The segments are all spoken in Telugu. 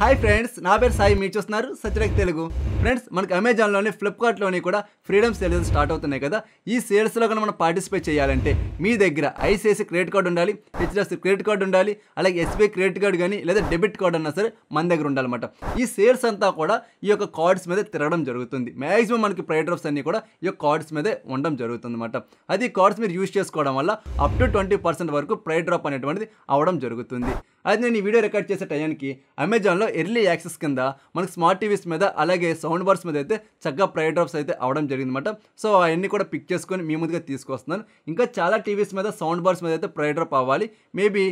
హాయ్ ఫ్రెండ్స్, నా పేరు సాయి. మీరు చూస్తున్నారు సత్యరేఖ తెలుగు. ఫ్రెండ్స్, మనకి అమెజాన్లోని ఫ్లిప్కార్ట్లోని కూడా ఫ్రీడమ్ సేల్స్ స్టార్ట్ అవుతున్నాయి కదా. ఈ సేల్స్లో కన్నా మనం పార్టిసిపేట్ చేయాలంటే మీ దగ్గర ఐసిఐసి క్రెడిట్ కార్డు ఉండాలి, హెచ్డిఎఫ్సి క్రెడిట్ కార్డు ఉండాలి, అలాగే ఎస్బీఐ క్రెడిట్ కార్డు కానీ లేదా డెబిట్ కార్డు అన్నా సరే మన దగ్గర ఉండాలన్నమాట. ఈ సేల్స్ అంతా కూడా ఈ యొక్క కార్డ్స్ మీద తిరగడం జరుగుతుంది. మ్యాక్సిమం మనకి ప్రైడ్ డ్రాప్స్ అన్నీ కూడా ఈ యొక్క కార్డ్స్ మీదే ఉండడం జరుగుతుంది అనమాట. అది కార్డ్స్ మీరు యూజ్ చేసుకోవడం వల్ల అప్ టు 20% వరకు ప్రైడ్ డ్రాప్ అనేటువంటిది అవడం జరుగుతుంది. అది నేను ఈ వీడియో రికార్డ్ చేసే టైంకి అమెజాన్లో ఎర్లీ యాక్సెస్ కింద మనకి స్మార్ట్ టీవీస్ మీద అలాగే సౌండ్ బార్స్ మీద అయితే చక్కగా ప్రైడ్ డ్రాప్స్ అయితే అవడం జరిగిందన్నమాట. సో అవన్నీ కూడా పిక్ చేసుకొని మీ ముందుగా తీసుకొస్తున్నాను. ఇంకా చాలా టీవీస్ మీద సౌండ్ బార్స్ మీద అయితే ప్రైడ్ డ్రాప్ అవ్వాలి. మేబీ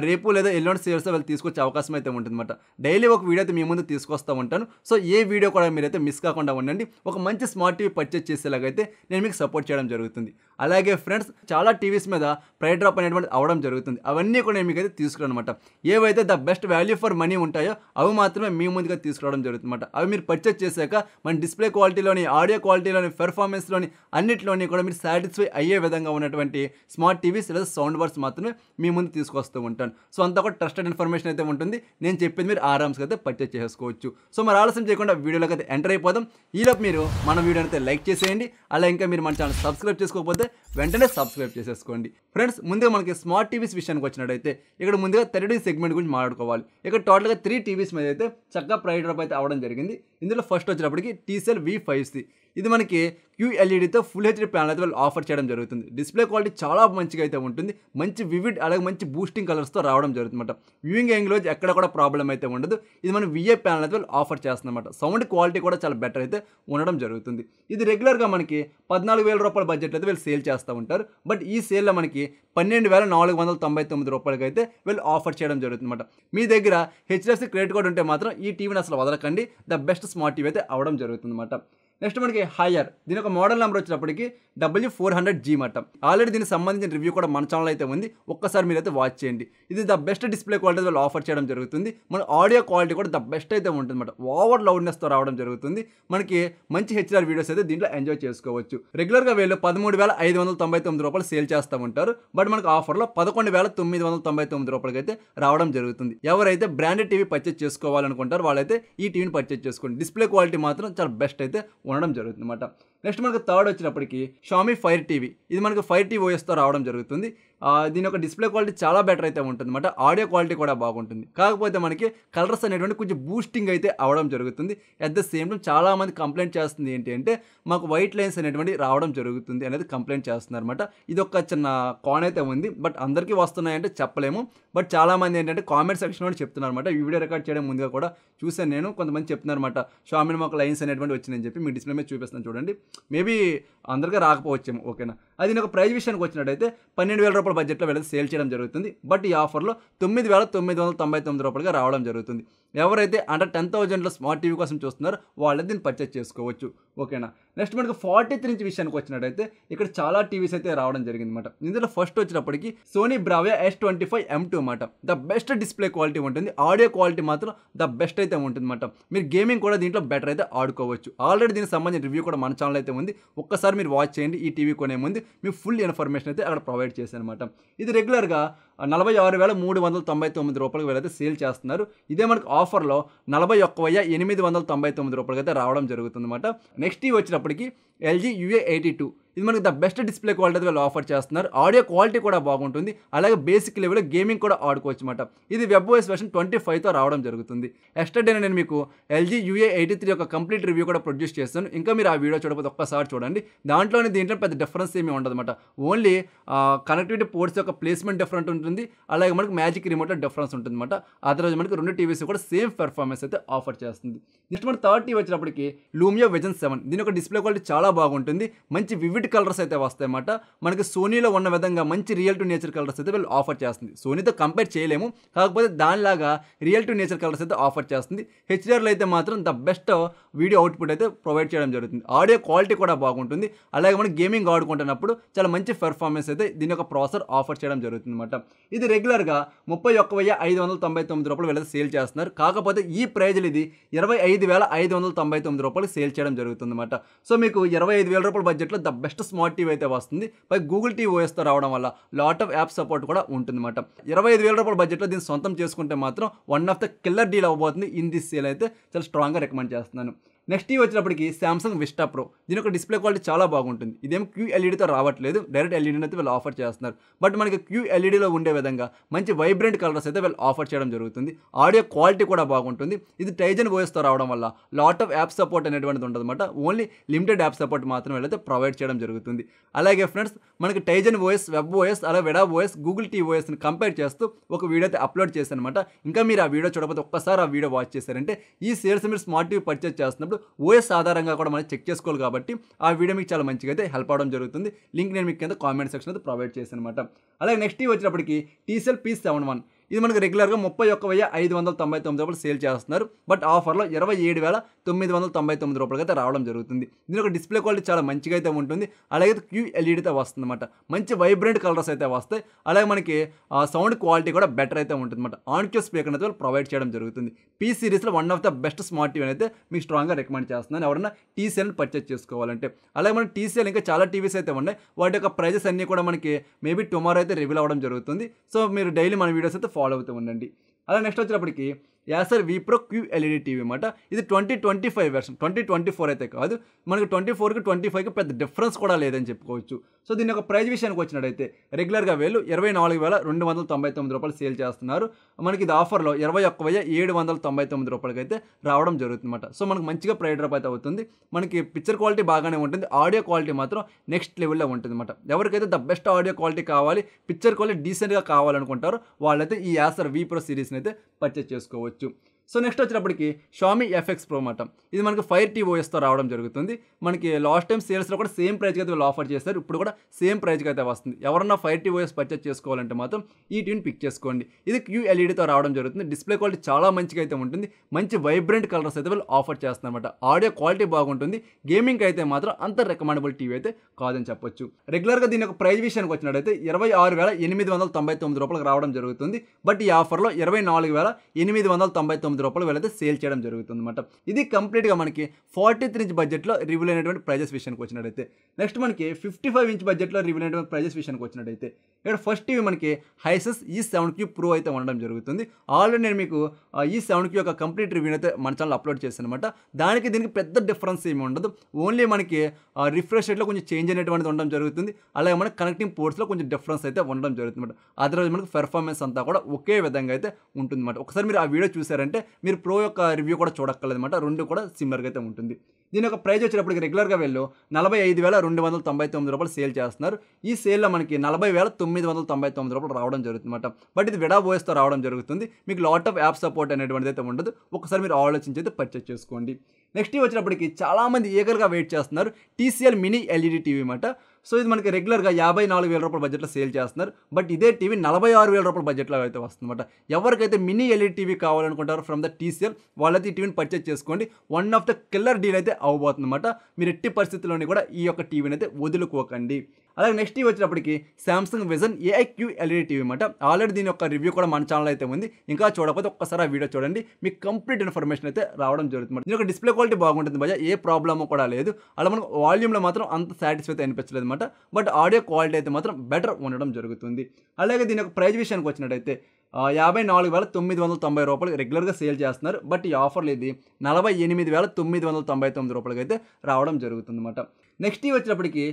రేపు లేదా ఎల్లుండి సేల్స్ వాళ్ళు తీసుకొచ్చే అవకాశం అయితే ఉంటుందన్నమాట. డైలీ ఒక వీడియో అయితే మీ ముందు తీసుకొస్తూ ఉంటాను. సో ఏ వీడియో కూడా మీరైతే మిస్ కాకుండా ఉండండి. ఒక మంచి స్మార్ట్ టీవీ పర్చేస్ చేసేలాగైతే నేను మీకు సపోర్ట్ చేయడం జరుగుతుంది. అలాగే ఫ్రెండ్స్, చాలా టీవీస్ మీద ప్రైడ్ డ్రాప్ అనేటువంటి అవడం జరుగుతుంది. అవన్నీ కూడా నేను మీకు అయితే తీసుకురాను అనమాట. ఏవైతే the best value for money ఉంటాయో అవి మాత్రమే మీ ముందుగా తీసుకురావడం జరుగుతుంది అనమాట. అవి మీరు పర్చేస్ చేశాక మన డిస్ప్లే క్వాలిటీలోని, ఆడియో క్వాలిటీలోని, పెర్ఫార్మెన్స్లోని అన్నింటిలోని కూడా మీరు సాటిస్ఫై అయ్యే విధంగా ఉన్నటువంటి స్మార్ట్ టీవీస్ లేదా సౌండ్ బార్స్ మాత్రమే మీ ముందు తీసుకొస్తూ ఉంటాను. సో అంతా కూడా ట్రస్టెడ్ ఇన్ఫర్మేషన్ అయితే ఉంటుంది. నేను చెప్పింది మీరు ఆరామ్స్గా అయితే పర్చేస్ చేసుకోవచ్చు. సో మరి ఆలస్యం చేయకుండా వీడియోలోకి అయితే ఎంటర్ అయిపోదాం. ఈలోపు మీరు మన వీడియోని అయితే లైక్ చేసేయండి. అలా ఇంకా మీరు మన ఛానల్ సబ్స్క్రైబ్ చేసుకోకపోతే వెంటనే సబ్స్క్రైబ్ చేసేసుకోండి. ఫ్రెండ్స్, ముందుగా మనకి స్మార్ట్ టీవీస్ విషయానికి వచ్చినట్టయితే ఇక్కడ ముందుగా 3D సెగ్మెంట్ గురించి మాట్లాడుకోవాలి. ఇక్కడ టోటల్గా 3 టీవీస్ మీద అయితే చక్కగా ప్రైడ్ డ్రాప్ అయితే అవడం జరిగింది. ఇందులో ఫస్ట్ వచ్చేటప్పటికి TCL V5C. ఇది మనకి QLEDతో ఫుల్ హెచ్డీ ప్యానల్ అయితే వాళ్ళు ఆఫర్ చేయడం జరుగుతుంది. డిస్ప్లే క్వాలిటీ చాలా మంచిగా అయితే ఉంటుంది. మంచి వివిడ్ అలాగే మంచి బూస్టింగ్ కలర్స్తో రావడం జరుగుతుంది అనమాట. వ్యూయింగ్ యాంగిల్ ఎక్కడ కూడా ప్రాబ్లం అయితే ఉండదు. ఇది మనం VA ప్యానల్ అయితే వాళ్ళు ఆఫర్ చేస్తుందన్నమాట. సౌండ్ క్వాలిటీ కూడా చాలా బెటర్ అయితే ఉండడం జరుగుతుంది. ఇది రెగ్యులర్గా మనకి 14,000 రూపాయల బడ్జెట్ అయితే వీళ్ళు సేల్ చేస్తూ ఉంటారు. బట్ ఈ సేల్లో మనకి 12,499 రూపాయలకి అయితే వీళ్ళు ఆఫర్ చేయడం జరుగుతుంది అనమాట. మీ దగ్గర హెచ్డిఎఫ్సి క్రెడిట్ కార్డు ఉంటే మాత్రం ఈ టీవీని అసలు వదలకండి. ద బెస్ట్ స్మార్ట్ టీవీ అయితే అవడం జరుగుతుంది అనమాట. నెక్స్ట్ మనకి హయ్యర్, దీని ఒక మోడల్ నెంబర్ వచ్చేటప్పటికి W400G మాట. ఆల్రెడీ దీనికి సంబంధించిన రివ్యూ కూడా మన ఛానల్ అయితే ఉంది. ఒక్కసారి మీరైతే వాచ్ చేయండి. ఇది ద బెస్ట్ డిస్ప్లే క్వాలిటీ వాళ్ళు ఆఫర్ చేయడం జరుగుతుంది. మన ఆడియో క్వాలిటీ కూడా ద బెస్ట్ అయితే ఉంటుంది అనమాట. ఓవర్ లౌడ్నెస్తో రావడం జరుగుతుంది. మనకి మంచి HDR వీడియోస్ అయితే దీంట్లో ఎంజాయ్ చేసుకోవచ్చు. రెగ్యులర్గా వీళ్ళు 13,599 రూపాయలు సేల్ చేస్తూ ఉంటారు. బట్ మనకు ఆఫర్లో 11,999 రూపాయలకి అయితే రావడం జరుగుతుంది. ఎవరైతే బ్రాండెడ్ టీవీ పర్చేస్ చేసుకోవాలనుకుంటారో వాళ్ళైతే ఈ టీవీని పర్చేస్ చేసుకోండి. డిస్ప్లే క్వాలిటీ మాత్రం చాలా బెస్ట్ అయితే ఉండడం జరుగుతుంది అనమాట. నెక్స్ట్ మనకు థర్డ్ వచ్చినప్పటికి Xiaomi Fire TV. ఇది మనకు Fire TV OSతో రావడం జరుగుతుంది. దీని యొక్క డిస్ప్లే క్వాలిటీ చాలా బెటర్ అయితే ఉంటుంది అనమాట. ఆడియో క్వాలిటీ కూడా బాగుంటుంది. కాకపోతే మనకి కలర్స్ అనేటువంటి కొంచెం బూస్టింగ్ అయితే అవడం జరుగుతుంది. అట్ ద సేమ్ టైం చాలామంది కంప్లైంట్ చేస్తుంది ఏంటి అంటే మాకు వైట్ లైన్స్ అనేటువంటి రావడం జరుగుతుంది అనేది కంప్లైంట్ చేస్తున్నారు అనమాట. ఇది ఒక చిన్న కాన్ అయితే ఉంది. బట్ అందరికీ వస్తున్నాయంటే చెప్పలేము. బట్ చాలామంది ఏంటంటే కామెంట్ సెక్షన్లో చెప్తున్నారు అనమాట. ఈ వీడియో రికార్డ్ చేయడం ముందుగా కూడా చూసాను నేను. కొంతమంది చెప్తున్నారు అనమాట Xiaomi మాకు లైన్స్ అనేటువంటి వచ్చిందని చెప్పి. మీ డిస్ప్లే మీద చూపిస్తాను చూడండి. మేబీ అందరికీ రాకపోవచ్చేమో. ఓకేనా. అది నేను ఒక ప్రైస్ విషయానికి వచ్చినట్టయితే 12,000 రూపాయల బడ్జెట్లో వెళ్ళి సేల్ చేయడం జరుగుతుంది. బట్ ఈ ఆఫర్లో 9,999 రూపాయలుగా రావడం జరుగుతుంది. ఎవరైతే అండర్ 10,000లో స్మార్ట్ టీవీ కోసం చూస్తున్నారో వాళ్ళే దీన్ని పర్చేస్ చేసుకోవచ్చు. ఓకేనా. నెక్స్ట్ మనకి 43 ఇంచ్ విషయానికి వచ్చినట్టయితే ఇక్కడ చాలా టీవీస్ అయితే రావడం జరిగింది అనమాట. ఇందులో ఫస్ట్ వచ్చినప్పటికి Sony Bravia S25M2 అన్నమాట. ద బెస్ట్ డిస్ప్లే క్వాలిటీ ఉంటుంది. ఆడియో క్వాలిటీ మాత్రం ద బెస్ట్ అయితే ఉంటుంది అనమాట. మీరు గేమింగ్ కూడా దీంట్లో బెటర్ అయితే ఆడుకోవచ్చు. ఆల్రెడీ దీనికి సంబంధించిన రివ్యూ కూడా మన ఛానల్ అయితే ఉంది. ఒక్కసారి మీరు వాచ్ చేయండి. ఈ టీవీ కొనే ముందు మీకు ఫుల్ ఇన్ఫర్మేషన్ అయితే అక్కడ ప్రొవైడ్ చేశాను అనమాట. ఇది రెగ్యులర్గా 46,399 రూపాయలకు వీళ్ళైతే సేల్ చేస్తున్నారు. ఇదే మనకు ఆఫర్లో 41,899 రూపాయలకి అయితే రావడం జరుగుతుంది అనమాట. నెక్స్ట్ ఇవి వచ్చినప్పటికి LG UA82. ఇది మనకి ద బెస్ట్ డిస్ప్లే క్వాలిటీ అయితే వాళ్ళు ఆఫర్ చేస్తున్నారు. ఆడియో క్వాలిటీ కూడా బాగుంటుంది. అలాగే బేసిక్ లెవెల్లో గేమింగ్ కూడా ఆడుకోవచ్చు అనమాట. ఇది WebOS వెర్షన్ 25తో రావడం జరుగుతుంది. ఎస్టర్డే నేను మీకు LG UA83 యొక్క కంప్లీట్ రివ్యూ కూడా ప్రొడ్యూస్ చేస్తాను. ఇంకా మీరు ఆ వీడియో చూడకపోతే ఒక్కసారి చూడండి. దీంట్లో పెద్ద డిఫరెన్స్ ఏమీ ఉండదు అనమాట. ఓన్లీ కనెక్టివిటీ పోర్ట్స్ యొక్క ప్లేస్మెంట్ డిఫరెంట్ ఉంటుంది. అలాగే మనకి మ్యాజిక్ రిమోట్లో డిఫరెన్స్ ఉంటుంది అనమాట. అదర్వైజ్ మనకి 2 టీవీస్ కూడా సేమ్ పెర్ఫార్మెన్స్ అయితే ఆఫర్ చేస్తుంది. నెక్స్ట్ మన థర్డ్ టీవీ వచ్చినప్పటికి Lumia Vision 7. దీని యొక్క డిస్ప్లే క్వాలిటీ చాలా బాగుంటుంది. మంచి వివిడ్ కలర్స్ అయితే వస్తాయి అన్నమాట. మనకి సోనీలో ఉన్న విధంగా మంచి రియల్ టు నేచర్ కలర్స్ అయితే వీళ్ళు ఆఫర్ చేస్తుంది. సోనీతో కంపేర్ చేయలేము. కాకపోతే దానిలాగా రియల్ టు నేచర్ కలర్స్ అయితే ఆఫర్ చేస్తుంది. HDRలో అయితే మాత్రం ద బెస్ట్ వీడియో అవుట్పుట్ అయితే ప్రొవైడ్ చేయడం జరుగుతుంది. ఆడియో క్వాలిటీ కూడా బాగుంటుంది. అలాగే మనం గేమింగ్ ఆడుకుంటున్నప్పుడు చాలా మంచి పెర్ఫార్మెన్స్ అయితే దీని యొక్క ప్రాసెసర్ ఆఫర్ చేయడం జరుగుతుంది అనమాట. ఇది రెగ్యులర్గా 31,599 రూపాయలు వీళ్ళైతే సేల్ చేస్తున్నారు. కాకపోతే ఈ ప్రైజ్లు ఇది 25,599 రూపాయలు సేల్ చేయడం జరుగుతుంది అనమాట. సో మీకు 25,000 రూపాయల బడ్జెట్లో the best best smart TV అయితే వస్తుంది. పై గూగుల్ టీవీ ఓఎస్తో రావడం వల్ల లాట్ ఆఫ్ యాప్ సపోర్ట్ కూడా ఉంటుందన్నమాట. 25,000 రూపాయల బడ్జెట్లో దీన్ని సొంతం చేసుకుంటే మాత్రం one of the killer deal అవ్వబోతుంది. ఇన్ దిస్ సేల్ అయితే చాలా స్ట్రాంగ్గా రికమెండ్ చేస్తున్నాను. నెక్స్ట్ టీవీ వచ్చినప్పటికి సామ్సంగ్ విస్టా ప్రో. దీని యొక్క డిస్ప్లే క్వాలిటీ చాలా బాగుంటుంది. ఇదేం QLEDతో రావట్లేదు, డైరెక్ట్ ఎల్ఈడీని అయితే వీళ్ళు ఆఫర్ చేస్తున్నారు. బట్ మనకి QLEDలో ఉండే విధంగా మంచి వైబ్రెంట్ కలర్స్ అయితే వీళ్ళు ఆఫర్ చేయడం జరుగుతుంది. ఆడియో క్వాలిటీ కూడా బాగుంటుంది. ఇది టైజన్ ఓఎస్తో రావడం వల్ల లాట్ ఆఫ్ యాప్ సపోర్ట్ అనేటువంటిది ఉంటుందన్నమాట. ఓన్లీ లిమిటెడ్ యాప్ సపోర్ట్ మాత్రం వీళ్ళైతే ప్రొవైడ్ చేయడం జరుగుతుంది. అలాగే ఫ్రెండ్స్ మనకి టైజన్ ఓఎస్, వెబ్ ఓఎస్, అలాగే వెడా ఓఎస్, గూగుల్ టీవీ ఓఎస్ని కంపేర్ చేస్తూ ఒక వీడియో అయితే అప్లోడ్ చేశాను అనమాట. ఇంకా మీరు ఆ వీడియో చూడకపోతే ఒక్కసారి ఆ వీడియో వాచ్ చేశారంటే ఈ సేల్స్ మీరు స్మార్ట్ టీవీ పర్చేస్ చేస్తున్నప్పుడు ఓఎస్ ఆధారంగా కూడా మనం చెక్ చేసుకోవాలి కాబట్టి ఆ వీడియో మీకు చాలా మంచిగా అయితే హెల్ప్ అవడం జరుగుతుంది. లింక్ నేను మీకు కింద కామెంట్ సెక్షన్ అయితే ప్రొవైడ్ చేశాను అనమాట. అలాగే నెక్స్ట్ టీవీ వచ్చినప్పటికి TCL P71. ఇది మనకు రెగ్యులర్గా 31,599 రూపాయలు సేల్ చేస్తున్నారు. బట్ ఆఫర్లో 27,999 రూపాయలకి అయితే రావడం జరుగుతుంది. దీని ఒక డిస్ప్లే క్వాలిటీ చాలా మంచిగా అయితే ఉంటుంది. అలాగే QLEDతో వస్తుంది అనమాట. మంచి వైబ్రెంట్ కలర్స్ అయితే వస్తాయి. అలాగే మనకి సౌండ్ క్వాలిటీ కూడా బెటర్ అయితే ఉంటుంది అనమాట. ఆన్క్యూ స్పీకర్ అయితే ప్రొవైడ్ చేయడం జరుగుతుంది. P సిరీస్లో one of the best smart TV అయితే మీకు స్ట్రాంగ్గా రికమెండ్ చేస్తున్నాను ఎవరైనా TCLని పర్చేస్ చేసుకోవాలంటే. అలాగే మనకి TCL ఇంకా చాలా టీవీస్ అయితే ఉన్నాయి. వాటి యొక్క ప్రైజెస్ అన్నీ కూడా మనకి మేబీ టుమారో అయితే రివీల్ అవ్వడం జరుగుతుంది. సో మీరు డైలీ మన వీడియోస్ అయితే ఫాలో అవుతూ ఉండండి. అలా నెక్స్ట్ వచ్చేటప్పటికి Acer V Pro QLED TV అనమాట. ఇది 2025 వెర్షన్, 2024 అయితే కాదు. మనకి 24కి 25కి పెద్ద డిఫరెన్స్ కూడా లేదని చెప్పుకోవచ్చు. సో దీని యొక్క ప్రైస్ విషయానికి వచ్చినట్టయితే రెగ్యులర్గా వీళ్ళు 24,299 రూపాయలు సేల్ చేస్తున్నారు. మనకి ఇది ఆఫర్లో 21,799 రూపాయలకి అయితే రావడం జరుగుతుంది అనమాట. సో మనకు మంచిగా ప్రైస్ డ్రాప్ అయితే అవుతుంది. మనకి పిక్చర్ క్వాలిటీ బాగానే ఉంటుంది. ఆడియో క్వాలిటీ మాత్రం నెక్స్ట్ లెవెల్లో ఉంటుంది అనమాట. ఎవరికైతే ద బెస్ట్ ఆడియో క్వాలిటీ కావాలి, పిక్చర్ క్వాలిటీ డీసెంట్గా కావాలనుకుంటారో వాళ్ళైతే ఈ యాసర్ V Pro సిరీస్ని అయితే పర్చేస్ చేసుకోవచ్చు. సో నెక్స్ట్ వచ్చినప్పటికి Xiaomi FX Pro అన్నమాట. ఇది మనకి Fire TV OSతో రావడం జరుగుతుంది. మనకి లాస్ట్ టైం సేల్స్లో కూడా సేమ్ ప్రైస్కి అయితే వీళ్ళు ఆఫర్ చేస్తారు. ఇప్పుడు కూడా సేమ్ ప్రైస్కి అయితే వస్తుంది. ఎవరన్నా Fire TV OS పర్చేస్ చేసుకోవాలంటే మాత్రం ఈ టీవీని పిక్ చేసుకోండి. ఇది QLEDతో రావడం జరుగుతుంది. డిస్ప్లే క్వాలిటీ చాలా మంచిగా అయితే ఉంటుంది. మంచి వైబ్రెంట్ కలర్స్ అయితే వీళ్ళు ఆఫర్ చేస్తున్నారు అనమాట. ఆడియో క్వాలిటీ బాగుంటుంది. గేమింగ్ అయితే మాత్రం అంత రికమెండబుల్ టీవీ అయితే కాదని చెప్పొచ్చు. రెగ్యులర్గా దీని యొక్క ప్రైస్ విషయానికి వచ్చినట్టయితే 26,899 రూపాయలకు రావడం జరుగుతుంది. బట్ ఈ ఆఫర్లో 24,899 రూపాయలు వీళ్ళైతే సేల్ చేయడం జరుగుతుంది అనమాట. ఇది కంప్లీట్గా మనకి 43 ఇంచ్ బడ్జెట్లో రివ్యూల్ అయినటువంటి ప్రైజెస్ విషయానికి వచ్చినట్టయితే. నెక్స్ట్ మనకి 55 ఇంచ్ బడ్జెట్లో రివ్యూల్ అయినటువంటి ప్రైజెస్ విషయానికి వచ్చినట్టయితే ఇక్కడ ఫస్ట్ టీవీ మనకి హైసెస్ E7Q Pro అయితే ఉండడం జరుగుతుంది. ఆల్రెడీ నేను మీకు E7Q యొక్క కంప్లీట్ రివ్యూ అయితే మన ఛానల్ అప్లోడ్ చేశాను అనమాట. దానికి దీనికి పెద్ద డిఫరెన్స్ ఏమి ఉండదు. ఓన్లీ మనకి రిఫ్రెష్ రేట్లో కొంచెం చేంజ్ అనేటువంటిది ఉండడం జరుగుతుంది. అలాగే మనకి కనెక్టింగ్ పోర్ట్స్లో కొంచెం డిఫరెన్స్ అయితే ఉండడం జరుగుతుంది అనమాట. అదర్వైజ్ మనకి పెర్ఫార్మెన్స్ అంతా కూడా ఒకే విధంగా అయితే ఉంటుంది అనమాట. ఒకసారి మీరు ఆ వీడియో చూసారంటే మీరు ప్రో యొక్క రివ్యూ కూడా చూడక్కర్లేదు అనమాట. రెండు కూడా సిమిలర్గా అయితే ఉంటుంది. దీని యొక్క ప్రైస్ వచ్చేటప్పటికి రెగ్యులర్గా వీళ్ళు 45,299 రూపాయలు సేల్ చేస్తున్నారు. ఈ సేల్లో మనకి 40,999 రూపాయలు రావడం జరుగుతుంది అనమాట. బట్ ఇది విడా ఓఎస్తో రావడం జరుగుతుంది. మీకు లాట్ ఆఫ్ యాప్ సపోర్ట్ అనేటువంటిది అయితే ఉండదు. ఒకసారి మీరు ఆలోచించి అయితే పర్చేస్ చేసుకోండి. నెక్స్ట్ వచ్చినప్పటికి చాలామంది ఈగర్గా వెయిట్ చేస్తున్నారు TCL మినీ LED టీవీ అనమాట. సో ఇది మనకి రెగ్యులర్గా 54,000 రూపాయల బడ్జెట్లో సేల్ చేస్తున్నారు. బట్ ఇదే టీవీ 46,000 రూపాయల బడ్జెట్లో అయితే వస్తుందన్నమాట. ఎవరికైతే మినీ LED టీవీ కావాలనుకుంటారో ఫ్రమ్ ద TCL వాళ్ళైతే ఈ టీవీని పర్చేస్ చేసుకోండి. One of the killer deal అయితే అవ్వబోతుందన్నమాట. మీరు ఎట్టి పరిస్థితుల్లోని కూడా ఈ యొక్క టీవీని అయితే వదులుకోకండి. అలాగే నెక్స్ట్ టీవీ వచ్చినప్పటికి Samsung vision AI QLED TV అనమాట. ఆల్రెడీ దీని యొక్క రివ్యూ కూడా మన ఛానల్ అయితే ఉంది. ఇంకా చూడకపోతే ఒక్కసారి ఆ వీడియో చూడండి. మీకు కంప్లీట్ ఇన్ఫర్మేషన్ అయితే రావడం జరుగుతుంది. దీని యొక్క డిస్ప్లే క్వాలిటీ బాగుంటుంది భయ్యా, ఏ ప్రాబ్లమ్ కూడా లేదు. అలా మనకు వాల్యూమ్లో మాత్రం అంత సాటిస్ఫై అయితే అనిపించలేదు అనమాట. బట్ ఆడియో క్వాలిటీ అయితే మాత్రం బెటర్ ఉండడం జరుగుతుంది. అలాగే దీని యొక్క ప్రైస్ విషయానికి వచ్చినట్టయితే 54,990 రూపాయలు రెగ్యులర్గా సేల్ చేస్తున్నారు. బట్ ఈ ఆఫర్లు ఇది 48,999 రూపాయలకి అయితే రావడం జరుగుతుంది అనమాట. నెక్స్ట్ టీవీ వచ్చినప్పటికి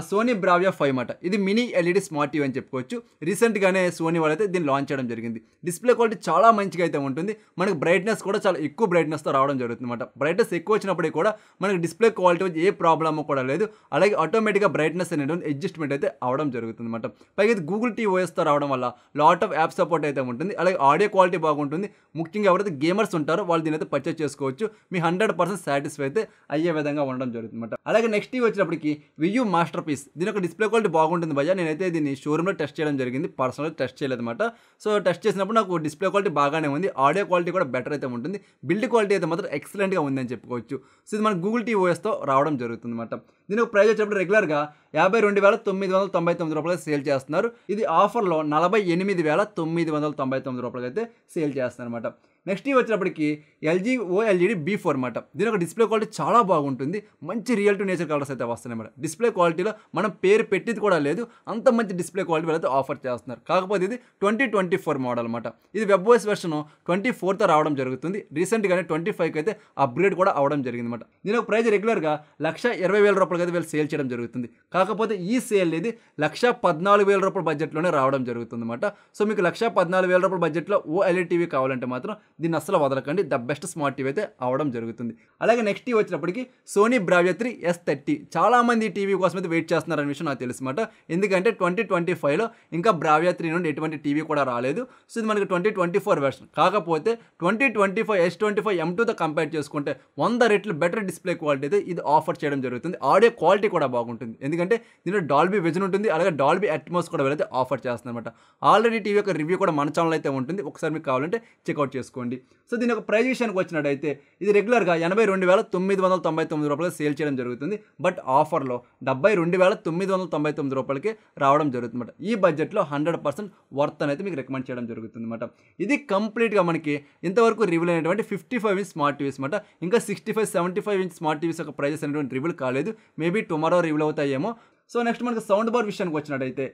సోనీ బ్రావియా 5 అన్నమాట. ఇది మినీ LED స్మార్ట్ టీవీ అని చెప్పుకోవచ్చు. రీసెంట్గానే సోనీ వాళ్ళైతే దీన్ని లాంచ్ చేయడం జరిగింది. డిస్ప్లే క్వాలిటీ చాలా మంచిగా అయితే ఉంటుంది. మనకి బ్రైట్నెస్ కూడా చాలా ఎక్కువ బ్రైట్నెస్తో రావడం జరుగుతుంది అనమాట. బ్రైట్నెస్ ఎక్కువ వచ్చినప్పటికీ కూడా మనకి డిస్ప్లే క్వాలిటీ ఏ ప్రాబ్లమ్ కూడా లేదు. అలాగే ఆటోమేటిక్గా బ్రైట్నెస్ అనేటువంటి అడ్జస్ట్మెంట్ అయితే అవడం జరుగుతుంది అనమాట. పైగా ఇది గూగుల్ టీవీ ఓఎస్తో రావడం వల్ల లాట్ ఆఫ్ యాప్ సపోర్ట్ అయితే ఉంటుంది. అలాగే ఆడియో క్వాలిటీ బాగుంటుంది. ముఖ్యంగా ఎవరైతే గేమర్స్ ఉంటారో వాళ్ళు దీని అయితే పర్చేస్ చేసుకోవచ్చు. మీ 100% సాటిస్ఫై అయితే అయ్యే విధంగా ఉండడం జరుగుతుంది అనమాట. అలాగే నెక్స్ట్ టీవీ వచ్చినప్పటికి వియూ మాస్టర్ పీస్. దీని యొక్క డిస్ప్లే క్వాలిటీ బాగుంటుంది భయ్యా. నేనైతే దీన్ని షోరూమ్లో టెస్ట్ చేయడం జరిగింది. పర్సనల్గా టెస్ట్ చేయలేదన్నమాట. సో టెస్ట్ చేసినప్పుడు నాకు డిస్ప్లే క్వాలిటీ బాగానే ఉంది. ఆడియో క్వాలిటీ కూడా బెటర్ అయితే ఉంటుంది. బిల్డ్ క్వాలిటీ అయితే మాత్రం ఎక్సలెంట్గా ఉందని చెప్పుకోవచ్చు. సో ఇది మన గూగుల్ టీవీ ఓఎస్తో రావడం జరుగుతుంది అనమాట. దీని యొక్క ప్రైస్ వచ్చేటప్పుడు రెగ్యులర్గా 52,999 రూపాయలు సేల్ చేస్తున్నారు. ఇది ఆఫర్లో 48,999 రూపాయలకి అయితే సేల్ చేస్తున్నారు అనమాట. నెక్స్ట్ ఇవి వచ్చేటప్పటికి ఎల్జీ ఓఎల్ఈడి B4 అనమాట. దీని యొక్క డిస్ప్లే క్వాలిటీ చాలా బాగుంటుంది. మంచి రియల్ టు నేచర్ కలర్స్ అయితే వస్తున్నాయి అన్నమాట. డిస్ప్లే క్వాలిటీలో మనం పేరు పెట్టింది కూడా లేదు, అంత మంచి డిస్ప్లే క్వాలిటీ అయితే ఆఫర్ చేస్తున్నారు. కాకపోతే ఇది 2024 మోడల్ అనమాట. ఇది వెబ్ఓఎస్ వెర్షన్ 24తో రావడం జరుగుతుంది. రీసెంట్గానే 25కి అయితే అప్గ్రేడ్ కూడా అవడం జరిగింది అనమాట. దీని యొక్క ప్రైస్ రెగ్యులర్గా ₹1,20,000 అయితే వీళ్ళు సేల్ చేయడం జరుగుతుంది. కాకపోతే ఈ సేల్ ఇది ₹1,14,000 బడ్జెట్లోనే రావడం జరుగుతుంది అనమాట. సో మీకు ₹1,14,000 బడ్జెట్లో ఓఎల్ఈడి టీవీ కావాలంటే మాత్రం దీన్ని అస్సలు వదలకండి. ద బెస్ట్ స్మార్ట్ టీవీ అయితే అవడం జరుగుతుంది. అలాగే నెక్స్ట్ టీవీ వచ్చినప్పటికి సోనీ బ్రావియా 3 S30. చాలామంది ఈ టీవీ కోసం అయితే వెయిట్ చేస్తున్నారనే విషయం నాకు తెలుసు అనమాట. ఎందుకంటే 2025లో ఇంకా బ్రావియా 3 నుండి ఎటువంటి టీవీ కూడా రాలేదు. సో ఇది మనకి 2024 వెర్షన్. కాకపోతే 2025 S25 M2తో కంపేర్ చేసుకుంటే 100 రెట్లు బెటర్ డిస్ప్లే క్వాలిటీ అయితే ఇది ఆఫర్ చేయడం జరుగుతుంది. ఆడియో క్వాలిటీ కూడా బాగుంటుంది. ఎందుకంటే దీనిలో డాల్బీ విజన్ ఉంటుంది, అలాగే డాల్బీ అట్మాస్ కూడా వీళ్ళైతే ఆఫర్ చేస్తున్నమాట. ఆల్రెడీ టీవీ యొక్క రివ్యూ కూడా మన ఛానల్ అయితే ఉంటుంది, ఒకసారి మీకు కావాలంటే చెక్అవుట్ చేసుకోండి. సో దీని యొక్క ప్రైస్ విషయానికి వచ్చినట్టయితే ఇది రెగ్యులర్గా ₹82,999 సేల్ చేయడం జరుగుతుంది. బట్ ఆఫర్లో ₹72,999 రావడం జరుగుతుంది. ఈ బడ్జెట్లో 100% వర్త్ అనేది మీకు రికమెండ్ చేయడం జరుగుతుంది అనమాట. ఇది కంప్లీట్గా మనకి ఇంతవరకు రివ్యూ అయినటువంటి 55 ఇంచ్ స్మార్ట్ టీవీస్ అనమాట. ఇంకా 65, 75 ఇంచ్ స్మార్ట్ టీవీస్ యొక్క ప్రైజెస్ అనేటువంటి రివ్యూలు కాలేదు. మేబీ టుమారో రివ్యూ అవుతాయేమో. సో నెక్స్ట్ మనకి సౌండ్ బార్ విషయానికి వచ్చినట్టయితే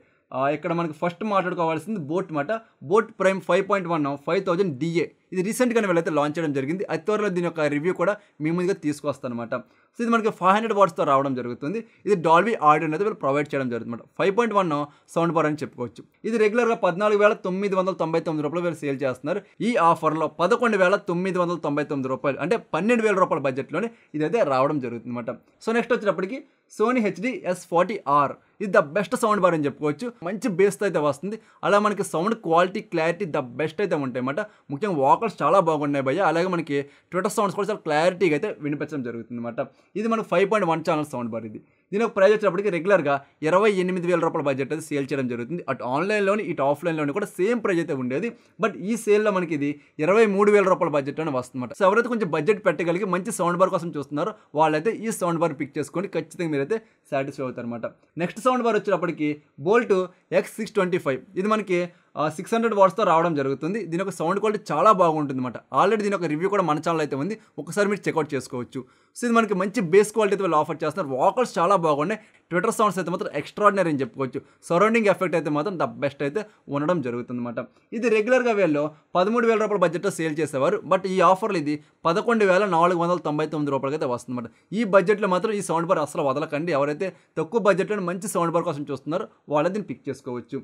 ఇక్కడ మనకి ఫస్ట్ మాట్లాడుకోవాల్సింది బోట్ మాట. Boat Prime 5.1 5000 DA. ఇది రీసెంట్గానే వీళ్ళైతే లాంచ్ చేయడం జరిగింది. అతి త్వరలో దీని యొక్క రివ్యూ కూడా మీ ముందుగా తీసుకొస్తాను అనమాట. సో ఇది మనకి 500 వాట్స్తో రావడం జరుగుతుంది. ఇది డాల్బీ ఆడియో అనేది వీళ్ళు ప్రొవైడ్ చేయడం జరుగుతుంది అనమాట. 5.1 సౌండ్ బార్ అని చెప్పుకోవచ్చు. ఇది రెగ్యులర్గా ₹14,999 వీళ్ళు సేల్ చేస్తున్నారు. ఈ ఆఫర్లో ₹11,999 అంటే ₹12,000 బడ్జెట్లోనే ఇదైతే రావడం జరుగుతుంది అనమాట. సో నెక్స్ట్ వచ్చేటప్పటికి సోనీ HD S40R. ఇది ద బెస్ట్ సౌండ్ బార్ అని చెప్పుకోవచ్చు. మంచి బేస్తో అయితే వస్తుంది. అలా మనకి sound quality, clarity the best అయితే ఉంటాయి అన్నమాట. ముఖ్యంగా వాకల్స్ చాలా బాగున్నాయి భయ్య. అలాగే మనకి ట్విట్టర్ సౌండ్స్ కూడా చాలా క్లారిటీగా అయితే వినిపించడం జరుగుతుంది అనమాట. ఇది మనకు 5.1 ఛానల్ సౌండ్ బార్. ఇది దీని ఒక ప్రైస్ వచ్చేటప్పటికి రెగ్యులర్గా ₹28,000 బడ్జెట్ అయితే సేల్ చేయడం జరుగుతుంది. అటు ఆన్లైన్లోని ఇటు ఆఫ్లైన్లోని కూడా సేమ్ ప్రైస్ అయితే ఉండేది. బట్ ఈ సేల్లో మనకి ఇది ₹23,000 బడ్జెట్లోనే వస్తుందన్నమాట. సో ఎవరైతే కొంచెం బడ్జెట్ పెట్టగలిగి మంచి సౌండ్ బార్ కోసం చూస్తున్నారో వాళ్ళైతే ఈ సౌండ్ బార్ పిక్ చేసుకోండి. ఖచ్చితంగా మీరైతే సాటిస్ఫై అవుతారు అనమాట. నెక్స్ట్ సౌండ్ బార్ వచ్చేటప్పటికి బోల్ట్ X625. ఇది మనకి 600 వాట్స్తో రావడం జరుగుతుంది. దీని యొక్క సౌండ్ క్వాలిటీ చాలా బాగుంటుంది అనమాట. ఆల్రెడీ దీని యొక్క రివ్యూ కూడా మన ఛానల్ అయితే ఉంది, ఒకసారి మీరు చెక్అవుట్ చేసుకోవచ్చు. సో ఇది మనకి మంచి బేస్ క్వాలిటీ అయితే వీళ్ళు ఆఫర్ చేస్తున్నారు. వాకల్స్ చాలా బాగున్నాయి. ట్విట్టర్ సౌండ్స్ అయితే మాత్రం ఎక్స్ట్రాడినరీ అని చెప్పుకోవచ్చు. సరౌండింగ్ ఎఫెక్ట్ అయితే మాత్రం ద బెస్ట్ అయితే ఉండడం జరుగుతుంది అనమాట. ఇది రెగ్యులర్గా వీళ్ళు ₹13,000 బడ్జెట్లో సేల్ చేసేవారు. బట్ ఈ ఆఫర్లు ఇది ₹11,499 అయితే వస్తుందన్నమాట. ఈ బడ్జెట్లో మాత్రం ఈ సౌండ్ బార్ అసలు వదలకండి. ఎవరైతే తక్కువ బడ్జెట్లో మంచి సౌండ్ బార్ కోసం చూస్తున్నారో వాళ్ళే దీన్ని పిక్ చేసుకోవచ్చు.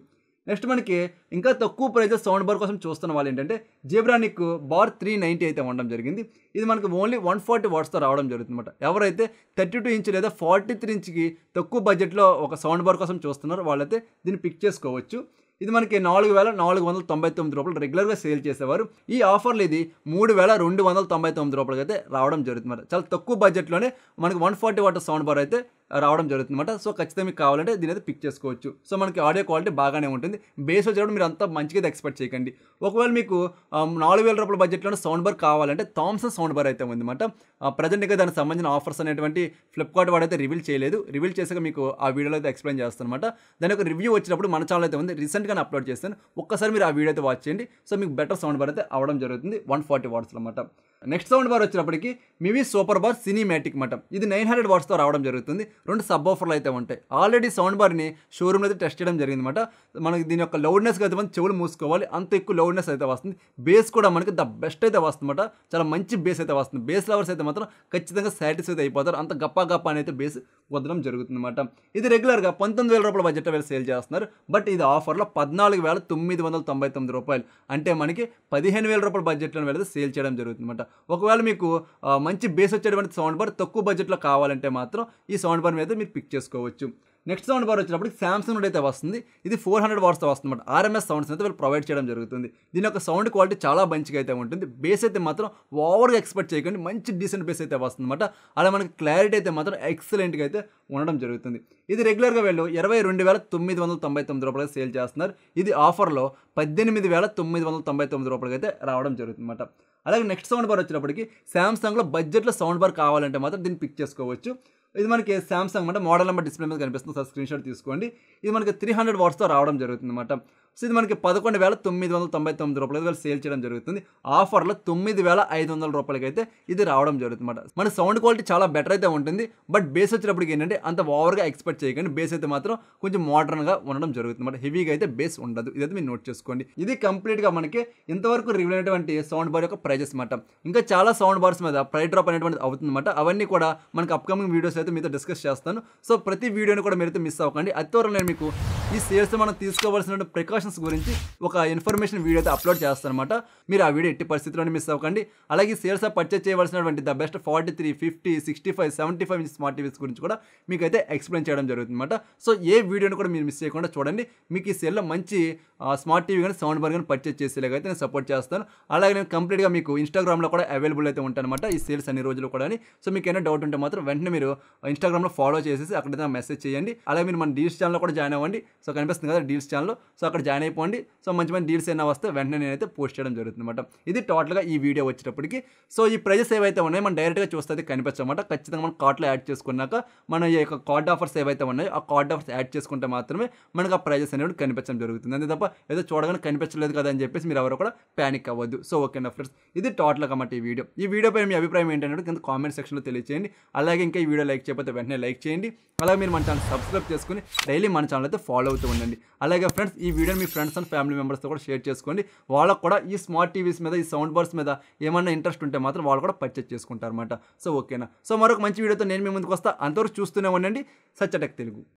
నెక్స్ట్ మనకి ఇంకా తక్కువ ప్రైజెస్ సౌండ్ బార్ కోసం చూస్తున్న వాళ్ళు ఏంటంటే జేబ్రానిక్ బార్ 390 అయితే ఉండడం జరిగింది. ఇది మనకి ఓన్లీ 140 వాట్స్తో రావడం జరుగుతుంది అనమాట. ఎవరైతే 32 ఇంచ్ లేదా 43 ఇంచ్కి తక్కువ బడ్జెట్లో ఒక సౌండ్ బార్ కోసం చూస్తున్నారో వాళ్ళైతే దీన్ని పిక్ చేసుకోవచ్చు. ఇది మనకి ₹4,499 రెగ్యులర్గా సేల్ చేసేవారు. ఈ ఆఫర్లు ఇది ₹3,299 అయితే రావడం జరుగుతుంది. చాలా తక్కువ బడ్జెట్లోనే మనకి 140 వాట్ సౌండ్ బార్ అయితే రావడం జరుగుతుంది అనమాట. సో ఖచ్చితంగా మీకు కావాలంటే దీని అయితే పిక్ చేసుకోవచ్చు. సో మనకి ఆడియో క్వాలిటీ బాగానే ఉంటుంది. బేస్ వచ్చేటప్పుడు మీరు అంతా మంచిగా ఎక్స్పెక్ట్ చేయకండి. ఒకవేళ మీకు ₹4,000 బడ్జెట్లోనే సౌండ్ బార్ కావాలంటే థామ్సన్ సౌండ్ బార్ అయితే ఉందన్నమాట. ప్రజెంట్గా దానికి సంబంధించిన ఆఫర్స్ అనేటువంటి ఫ్లిప్కార్ట్ వాడైతే రివీల్ చేయలేదు. రివీల్ చేసాక మీకు ఆ వీడియోలో అయితే ఎక్స్ప్లెయిన్ చేస్తాను అనమాట. దాని యొక్క రివ్యూ వచ్చినప్పుడు మన ఛానల్ అయితే ఉంది, రీసెంట్గానే అప్లోడ్ చేస్తాను. ఒక్కసారి మీరు ఆ వీడియో అయితే వాచ్ చేయండి. సో మీకు బెటర్ సౌండ్ బార్ అయితే అవడం జరుగుతుంది 140 వాట్స్ అనమాట. నెక్స్ట్ సౌండ్ బార్ వచ్చినప్పటికి మివి సూపర్ బార్ సినిమాటిక్ మాట. ఇది 900 వాట్స్తో రావడం జరుగుతుంది. 2 సబ్ ఆఫర్లు అయితే ఉంటాయి. ఆల్రెడీ సౌండ్ బార్ని షోరూమ్లో అయితే టెస్ట్ చేయడం జరిగింది అనమాట. మనకి దీని యొక్క లౌడ్నెస్కి అయితే మనం చెవులు మూసుకోవాలి, అంత ఎక్కువ లౌడ్నెస్ అయితే వస్తుంది. బేస్ కూడా మనకి ద బెస్ట్ అయితే వస్తుందన్నమాట. చాలా మంచి బేస్ అయితే వస్తుంది. బేస్ లవర్స్ అయితే మాత్రం ఖచ్చితంగా సాటిస్ఫై అయిపోతారు. అంత గప్ప అని అయితే బేస్ వదలడం జరుగుతుంది అనమాట. ఇది రెగ్యులర్గా ₹19,000 బడ్జెట్ వీళ్ళు సేల్ చేస్తున్నారు. బట్ ఇది ఆఫర్లో ₹14,999 అంటే మనకి ₹15,000 బడ్జెట్లో వీళ్ళైతే సేల్ చేయడం జరుగుతుంది అనమాట. ఒకవేళ మీకు మంచి బేస్ వచ్చేటువంటి సౌండ్ బార్ తక్కువ బడ్జెట్లో కావాలంటే మాత్రం ఈ సౌండ్ బార్ మీద మీరు పిక్ చేసుకోవచ్చు. నెక్స్ట్ సౌండ్ బార్ వచ్చినప్పుడు సామ్సంగ్ నుండి అయితే వస్తుంది. ఇది 400 వాట్స్తో వస్తుంది అనమాట. RMS సౌండ్స్ అయితే వీళ్ళు ప్రొవైడ్ చేయడం జరుగుతుంది. దీని యొక్క సౌండ్ క్వాలిటీ చాలా మంచిగా అయితే ఉంటుంది. బేస్ అయితే మాత్రం ఓవర్గా ఎక్స్పెక్ట్ చేయకండి, మంచి డీసెంట్ బేస్ అయితే వస్తుంది అనమాట. అలా మనకి క్లారిటీ అయితే మాత్రం ఎక్సలెంట్గా అయితే ఉండడం జరుగుతుంది. ఇది రెగ్యులర్గా వీళ్ళు ₹22,999 సేల్ చేస్తున్నారు. ఇది ఆఫర్లో ₹18,999 అయితే రావడం జరుగుతుంది అనమాట. అలాగే నెక్స్ట్ సౌండ్ బార్ వచ్చినప్పటికి సామ్సంగ్లో బడ్జెట్లో సౌండ్ బార్ కావాలంటే మాత్రం దీన్ని పిక్ చేసుకోవచ్చు. ఇది మనకి సామ్సంగ్ అంటే మోడల్ నెంబర్ డిస్ప్లే మీద కనిపిస్తుంది. సార్ స్క్రీన్ షాట్ తీసుకోండి. ఇది మనకి 300 వాట్స్తో రావడం జరుగుతుంది అనమాట. సో ఇది మనకి 11,999 రూపాయలకి వాళ్ళు సేల్ చేయడం జరుగుతుంది. ఆఫర్లో 9,500 రూపాయలకి అయితే ఇది రావడం జరుగుతుంది అనమాట. మన సౌండ్ క్వాలిటీ చాలా బెటర్ అయితే ఉంటుంది. బట్ బేస్ వచ్చేటప్పటికి ఏంటంటే అంత ఓవర్గా ఎక్స్పెక్ట్ చేయకండి. బేస్ అయితే మాత్రం కొంచెం మోడర్న్గా ఉండడం జరుగుతుంది అనమాట. హెవీగా అయితే బేస్ ఉండదు. ఇదైతే మీరు నోట్ చేసుకోండి. ఇది కంప్లీట్గా మనకి ఇంతవరకు రివ్యూ అయినటువంటి సౌండ్ బార్ యొక్క ప్రైజెస్ అనమాట. ఇంకా చాలా సౌండ్ బార్స్ మీద ప్రైస్ డ్రాప్ అనేటువంటిది అవుతుంది అనమాట. అవన్నీ కూడా మనకి అప్కమింగ్ వీడియోస్ అయితే మీతో డిస్కస్ చేస్తాను. సో ప్రతి వీడియోని కూడా మీరైతే మిస్ అవ్వకండి. అతి త్వరలో నేను మీకు ఈ సేల్స్ మనం తీసుకోవాల్సిన ప్రికాషన్స్ గురించి ఒక ఇన్ఫర్మేషన్ వీడియో అయితే అప్లోడ్ చేస్తాను అనమాట. మీరు ఆ వీడియో ఎట్టి పరిస్థితుల్లోనే మిస్ అవ్వకండి. అలాగే సేల్స్ పర్చేస్ చేయవలసినటువంటి the best 43, 50, 65, 75 inch smart TVs గురించి కూడా మీకు అయితే ఎక్స్ప్లెయిన్ చేయడం జరుగుతుంది అనమాట. సో ఏ వీడియోని కూడా మీరు మిస్ చేయకుండా చూడండి. మీకు ఈ సేల్లో మంచి స్మార్ట్ టీవీ కానీ సౌండ్ బార్ కానీ పర్చేస్ చేసేలాగైతే నేను సపోర్ట్ చేస్తాను. అలాగే నేను కంప్లీట్గా మీకు ఇన్స్టాగ్రామ్లో కూడా అవైలబుల్ అయితే ఉంటానమాట ఈ సేల్స్ అన్ని రోజులు కూడా. సో మీకు ఏమైనా డౌట్ ఉంటే మాత్రం వెంటనే మీరు ఇన్స్టాగ్రామ్లో ఫాలో చేసేసి అక్కడైతే మెసేజ్ చేయండి. అలాగే మీరు మన డీల్స్ ఛానల్లో కూడా జాయిన్ అవ్వండి. సో కనిపిస్తుంది కదా డీల్స్ ఛానల్. సో అక్కడ జాయిన్ అయిపోండి. సో మంచి మంచి డీల్స్ అయినా వస్తే వెంటనే నేనైతే పోస్ట్ చేయడం జరుగుతుంది అనమాట. ఇది టోటల్గా ఈ వీడియో వచ్చేటప్పటికి. సో ఈ ప్రైజెస్ ఏవైతే ఉన్నాయో మనం డైరెక్ట్గా చూస్తే అయితే కనిపించమాట. ఖచ్చితంగా మనం కార్ట్లో యాడ్ చేసుకున్నాక మన ఈ యొక్క కార్డ్ ఆఫర్స్ ఏవైతే ఉన్నాయో ఆ కార్డ్ ఆఫర్స్ యాడ్ చేసుకుంటే మాత్రమే మనకు ఆ ప్రైజెస్ అనేవి కనిపించడం జరుగుతుంది. అంతే తప్ప ఏదో చూడగానే కనిపించలేదు కదా అని చెప్పేసి మీరు ఎవరు కూడా ప్యానిక్ అవ్వద్దు. సో ఓకేనా ఫ్రెండ్స్, ఇది టోటల్గా అన్నమాట ఈ వీడియో. ఈ వీడియోపై మీ అభిప్రాయం ఏంటంటే కింద కామెంట్ సెక్షన్లో తెలియజేయండి. అలాగే ఇంకా ఈ వీడియో లైక్ చేయకపోతే వెంటనే లైక్ చేయండి. అలాగే మీరు మన ఛానల్ సబ్స్క్రైబ్ చేసుకుని డైలీ మన ఛానల్ అయితే ఫాలో అవుతూ ఉండండి. అలాగే ఫ్రెండ్స్ ఈ వీడియోని మీ ఫ్రెండ్స్ అండ్ ఫ్యామిలీ మెంబర్స్తో కూడా షేర్ చేసుకోండి. వాళ్ళకు కూడా ఈ స్మార్ట్ టీవీస్ మీద ఈ సౌండ్ బార్స్ మీద ఏమన్నా ఇంట్రెస్ట్ ఉంటే మాత్రం వాళ్ళు కూడా పర్చేస్ చేసుకుంటారు అనమాట. సో ఓకేనా. సో మరొక మంచి వీడియోతో నేను మీ ముందుకు వస్తా. అంతవరకు చూస్తూనే ఉండండి సత్య టెక్ తెలుగు.